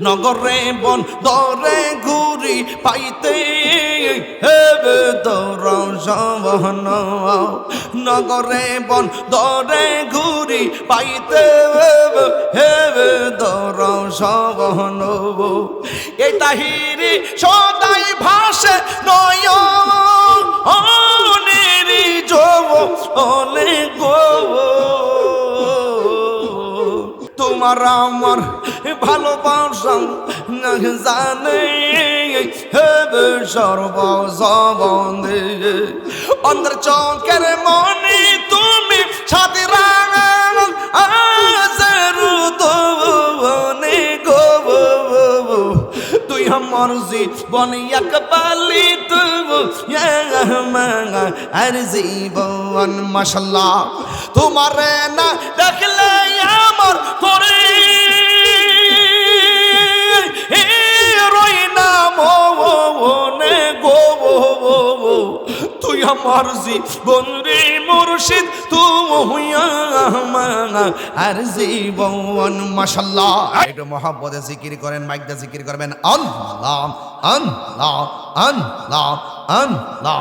নগরে বন দরে ঘুরি পাইতে হেবে তোর সবন নগরে বন দরে ঘুরি পাইতে হেবে তোর সবন এই তাহিরি সদাই ভাসে নয় অনেরি যৌ অনেক তোমার আমার ভালোবাসা না জানে হেবে সর্বজবনে অন্তর চোখের মনে তুমি সাথে রাঙ আজের দোনে গো তুই আমার জীবন একবালি তুই আর জীবন মাশাআল্লাহ তোমার না দেখলে আমার করে রই না মনে গো তুই আমার জীবন রে মুর্শিদ তুই আর জীবন মাশাআল্লাহ একটু মহব্বতে জিকির করেন মাইক দিয়ে জিকির করবেন আল্লাহ আল্লাহ আল্লাহ আল্লাহ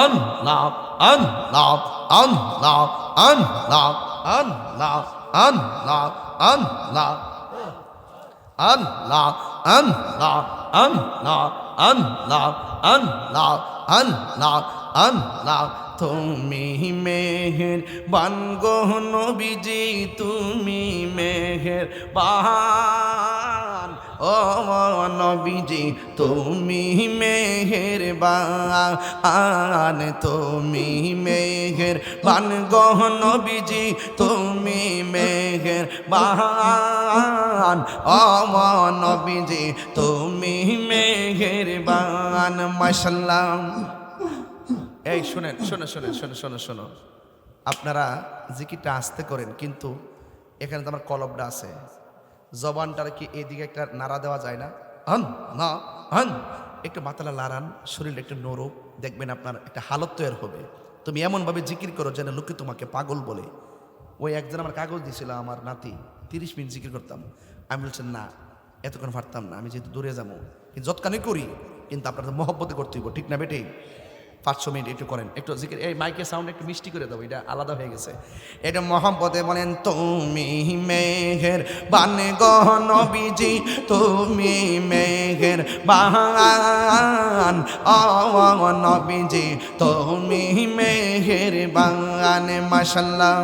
আল্লাহ আল্লাহ আল্লাহ আল্লাহ আল্লাহ আল্লাহ আল্লাহ আল্লাহ আল্লাহ আল্লাহ আল্লাহ আল্লাহ আল্লাহ আল্লাহ তুমি মেহের বানগো নবীজি তুমি মেহের বান ও নবীজি তুমি মেহের বান তুমি মেহের বানগো নবীজি তুমি মেহের বান ও নবীজি তুমি মেহের বান মাশাআল্লাহ এই শুনেন শোনো শোনেন শোনো শোনো শোনো আপনারা জিকিরটা আস্তে করেন কিন্তু এখানে তো আমার কলবটা আছে জবানটার কি এদিকে একটা নাড়া দেওয়া যায় না হন না হন একটু মাথাটা লাড়ান শরীর একটু নরম দেখবেন আপনার একটা হালত তৈরি হবে তুমি এমনভাবে জিকির করো যেন লোকে তোমাকে পাগল বলে ওই একজন আমার কাগজ দিয়েছিল আমার নাতি 30 মিনিট জিকির করতাম আমি বলছেন না এতক্ষণ পারতাম না আমি যেহেতু দূরে যাবো কিন্তু যতখানি করি কিন্তু আপনার তো মহব্বতে করতে হইব ঠিক না বেটে 500 মিনিট একটু করেন একটু জিকির এই মাইকের সাউন্ড একটু মিষ্টি করে দাও এটা আলাদা হয়ে গেছে এটা মহব্বতে বলেন তুমি মেহের বান গো নবীজি তুমি মেহের বান ও নবীজি তুমি মেহের বান মাশাআল্লাহ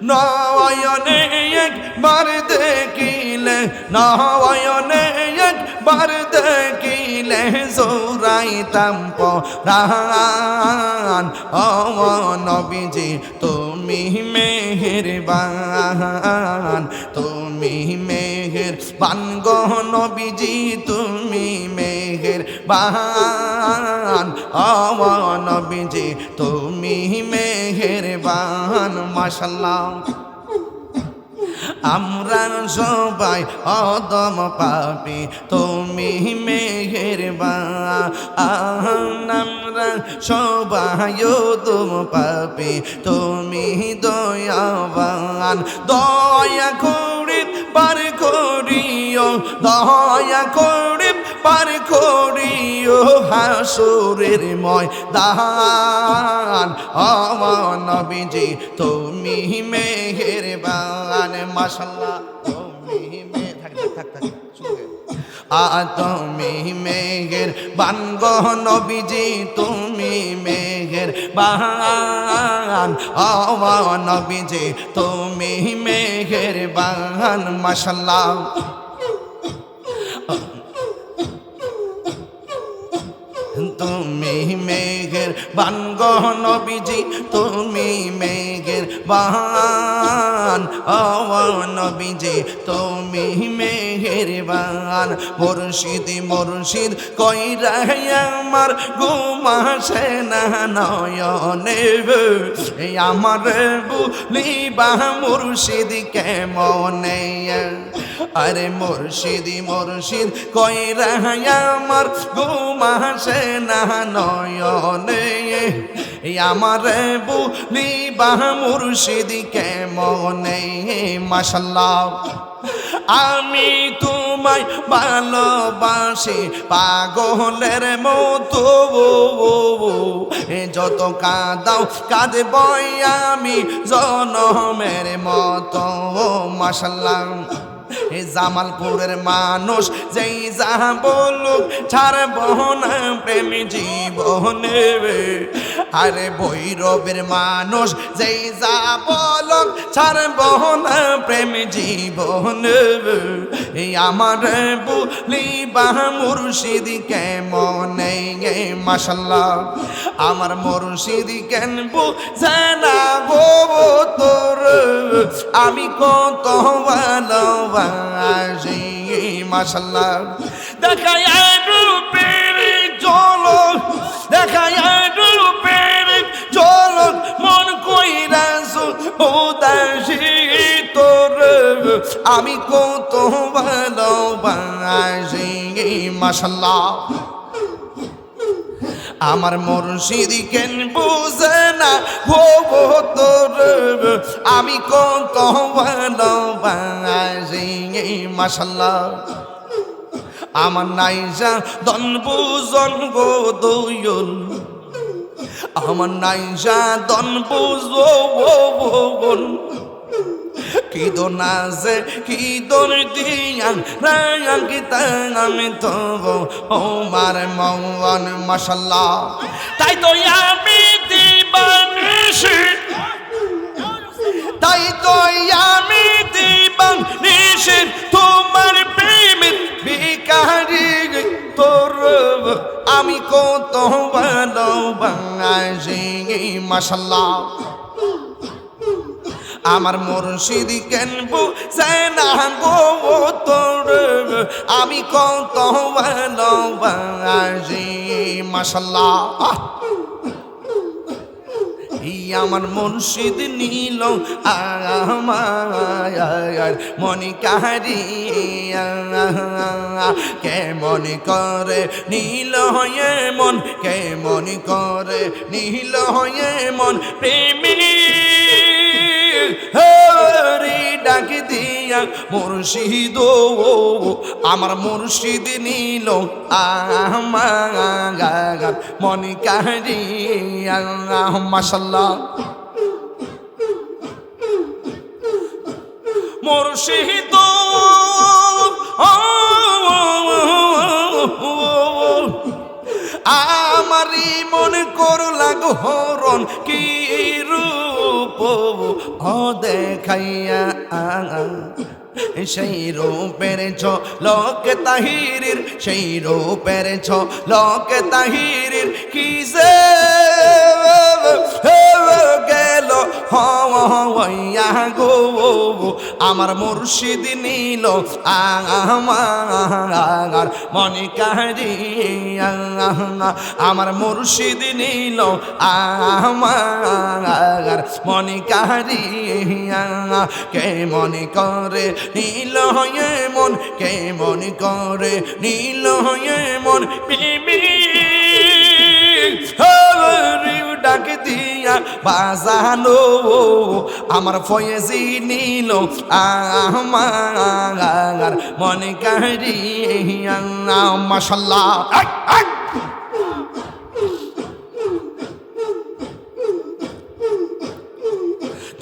নয়নে একবার দেখিলে নয়নে একবার দেখিলে জোড়াইতাম পরাণ ও নবীজি তুমি মেহেরবান তুমি মেহেরবান গো নবীজি তুমি মেহেরবান ও নবীজি তুমি মেহেরবান মাশাআল্লাহ আমরা সবাই অদম পাপী তুমি মেহেরবান আমরা সবাই অদম পাপী তুমি দয়াবান দয়া করে পার করিও দয়া করে পার করিও হাসরের ময়দান ও নবীজি তুমি মেহেরবান মাশাআল্লাহ তুমি থাক তুমি মেহেরবান গো নবীজি তুমি মেহেরবান ও নবীজি তুমি মেহেরবান মাশাআল্লাহ তুমি মেহেরবান গো নবীজি তুমি মেহেরবান ও নবীজি তুমি মেহেরবান মুর্শিদ মুর্শিদ কইরা আমার ঘুম আসে না নয়নে আমার বলিবা মুর্শিদ কেমনে আরে মুর্শিদ মুর্শিদ কইরা আমার ঘুম আসে না নয়নে আমার বলিবা মুর্শিদ কেমনে মাশাআল্লাহ আমি তোমায় ভালোবাসি পাগলের মতো, যত কাঁদাও কাঁদবই আমি জনমের মতো। মাশাআল্লাহ জামালপুরের মানুষ যেই যা বলুক ছাড়ব না প্রেম জীবনে, আরে ভৈরবের মানুষ যেই যা বলুক ছাড়ব না প্রেম জীবনে। আমার বলিবা মুর্শিদ কেমনে, মাশাআল্লাহ আমার মুর্শিদ কেন বুঝে না গো তোর, আমি কত ভালোবাসি। মাশাআল্লাহ দেখায় রূপের ঝলক, দেখায় রূপের ঝলক মন কইরাছো উদাসী তোর, আমি কত ভালোবাসি। মাশাআল্লাহ আমার মুর্শিদ কেন বুঝে না গো তোর, আমি কত ভালোবাসি। মাশাআল্লাহ আমার নাইজা দন বুঝন গো দয়াল, আমার নাইজা দন বুঝো কি দোন আছে কি দোন দিয়ান রায়াঙ্গিতাং আমি তো ওমার মওয়ান। মাশাআল্লাহ তাই তো আমি দিবানিশি, তাই তো আমি দিবানিশি তোমার প্রেমের ভিখারি তোর, আমি কত ভালোবাসি। মাশাআল্লাহ আমার মুর্শিদ কেন বুঝে না গো তোর, আমি কত ভালোবাসি। মাশাআল্লাহ আমার মুর্শিদ নীল আমার মনে কারিয়া, কেমন করে নীল হয়ে মন, কেমন করে নীল হয়ে মন প্রেমী হরি ডাক দিয়া মুর্শিদ, আমার মুর্শিদ নীল আমার মনে কারিয়া। মাশাআল্লাহ মুর্শিদ আমারি মনে করলা গো হরণ কি রূপ দেখাইয়া, সেই রূপের ঝলক তাহিরির, সেই রূপের ঝলক তাহিরির কি যে গেল হইয়া গো, আমার মুর্শিদ নীল আমার মনে কারিয়া, আমার মুর্শিদ নীল আমার মনে কারিয়া, কে মনে করে নীল হয়ে মন, কে মনে করে নীল হয়ে মন প্রেমী ডাক দিয়া বাজানো আমার ফয়েজি নীল আমার মনে কারিয়া। মাশাআল্লাহ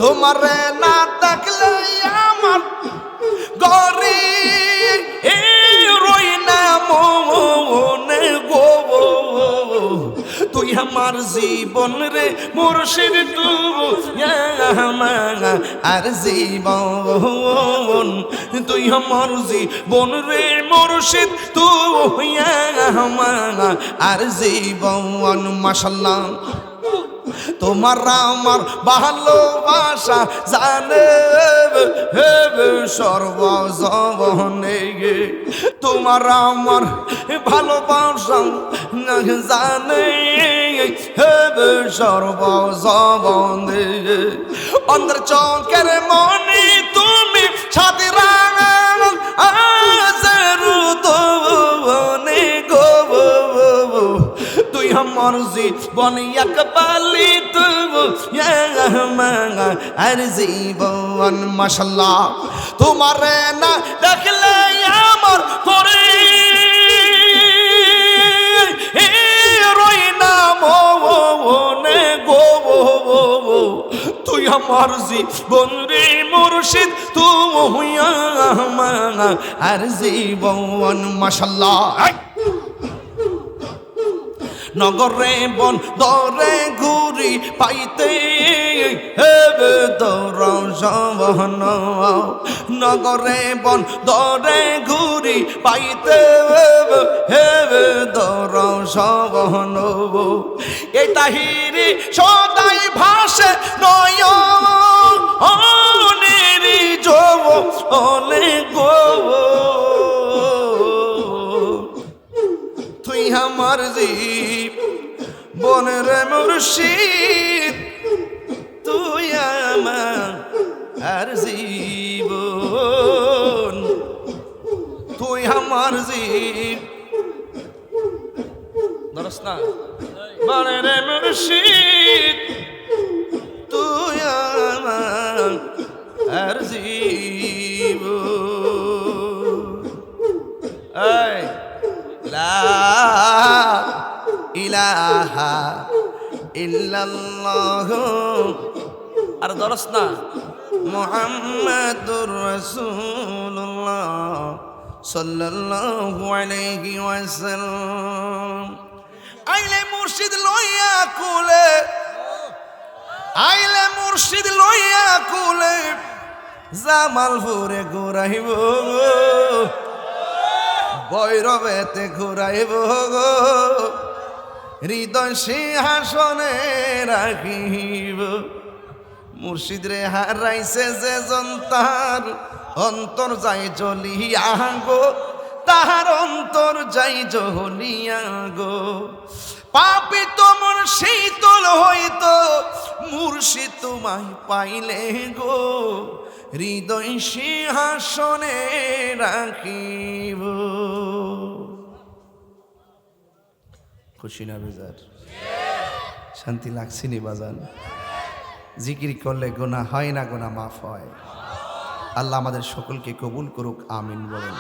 তোমার না দেখলে আমার গরি রই না মনে গো, তুই আমার জীবন রে মুর্শিদ তুই আর জীবন, তুই আমার জীবন রে মুর্শিদ তুই আর জীবন। মাশাআল্লাহ তোমার আমার ভালোবাসা জানে সর্বজনে, তোমার আমার ভালোবাসা জানে সর্বজনে, অন্তর চোখের মনে তুমি সাথে গো, তুই আমার জীবন এক পালি তুই আর জীবন মাশাআল্লাহ তোমারে না দেখলে আমার করে রই না মনে গো তুই আমার জীবন রে মুর্শিদ তুই আমার আর জীবন মাশাআল্লাহ নগরে বন দরে ঘুরি পাইতে হেবে দরজবন নগরে বন দরে ঘুরি পাইতে হেবে দরজবন এই তাহিরি সদাই ভাসে নয় অনেরি জব অনে গো তুই আমার জীব বনের মুর্শিদ তুই আমার আর জীবন তুই আমার জীব ধরস না বনের মুর্শিদ তুই আমার আর জীবন এই লা ইলাহা ইল্লাল্লাহ আর দরস না মুহাম্মাদুর রাসূলুল্লাহ সাল্লাল্লাহু আলাইহি ওয়াসাল্লাম আইলে মুর্শিদ লইয়া কুলে আইলে মুর্শিদ লইয়া কুলে জামালপুরে ঘুরাইব ভৈরবেতে ঘুরাইব গো হৃদয় সিংহাসনে রাখিব মুর্শিদ রে হারাইছে যে জন্তার অন্তর যাই জ্বলিয়া গো তাহার অন্তর যাই জ্বলিয়া গো পাপি তোমার শীতল হইতো মুর্শিদ তোমায় পাইলে গো হৃদয় সিংহাসনে রাখিব খুশি না বেজার শান্তি লাগছে নি বাজান জিকির করলে গুনাহ হয় না গুনাহ মাফ হয় আল্লাহ আমাদের সকলকে কবুল করুক আমিন বলেন